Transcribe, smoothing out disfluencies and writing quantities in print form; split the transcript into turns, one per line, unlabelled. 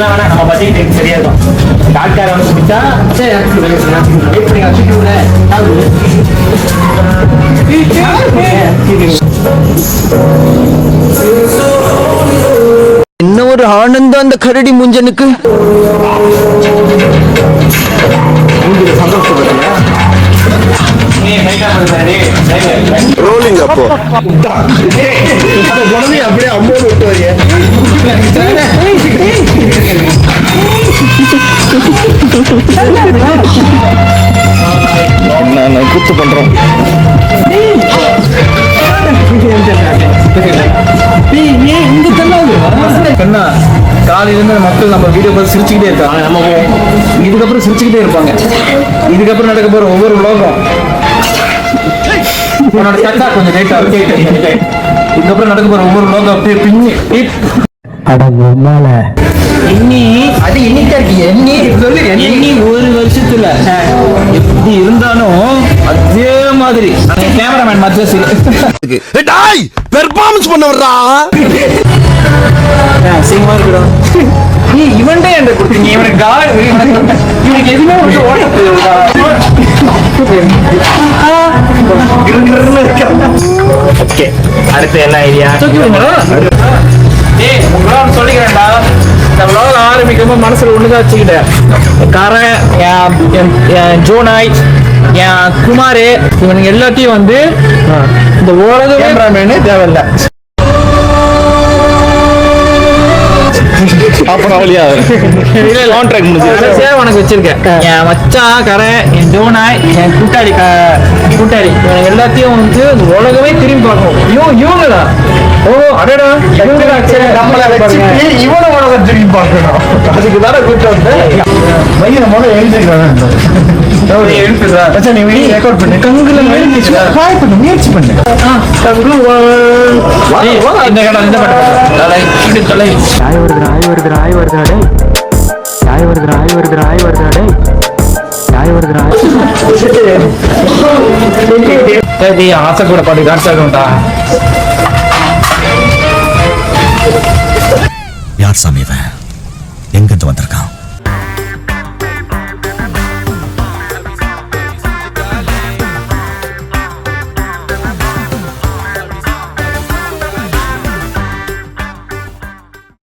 இதெல்லாம் வேணா நம்ம பட்ஜெட் எனக்கு சரியா இருக்கும். டாக்டர் வந்து குடிச்சா எப்படி வச்சுட்டு
என்ன ஒரு ஆனந்தம் அந்த கரடி முஞ்சனுக்கு.
ரோலிங் அப்போ அப்படியே அம்மோடு விட்டு வரீங்க. நான் கூத்து பண்றோம்.
காலையில இருந்து மக்கள் நம்ம வீடியோ பார்த்து சிரிச்சுக்கிட்டே இருக்காங்க. நம்ம இதுக்கப்புறம் சிரிச்சுக்கிட்டே இருப்பாங்க. இதுக்கப்புறம் நடக்க போற ஒவ்வொரு உலகம் உன்னோட சட்டா கொஞ்சம் லேட்டா இதுக்கப்புறம் நடக்க போற ஒவ்வொரு உலகம் அப்படியே பின்னி ஒரு வருஷத்துல எப்படி இருந்தாலும் அதே மாதிரி கேமராமேன் மத்ராஸ்
பெர்ஃபார்மன்ஸ் பண்ண வர்றா.
சிங்கமா இருக்கணும். நீ இவன்டே என்ற கொடுத்தீங்க. இவனுக்கு இவனுக்கு எதுவுமே
ஓகே. அடுத்து என்ன ஐடியா?
சொல்லிக்கிறேன்டா. இந்த vlog ஆரம்பிக்கும் மனசுல ஒண்ணுதான் வச்சுக்கிட்டேன். என் ஜோனாய், என் குமாரு, இவனுக்கு எல்லாத்தையும் வந்து இந்த உலக கேமராமேனு தேவையில்லை. உனக்கு வச்சிருக்கேன். என் மச்சான் கரை, என் ஜோனாய், என் கூட்டாளி எல்லாத்தையும் வந்து உலகமே திரும்பி பார்க்கணும். இவங்களா அடடா இவன உலகம் திரும்பி பார்க்கணும். அதுக்கு தானே கூட்டம் முதல்ல எழுதிருக்கேன். முயற்சி பண்ணு. ஆசை கூட பாட்டு காட்சாகண்டா.
யார் சாமி இவன்? எங்கிருந்து வந்திருக்கான்?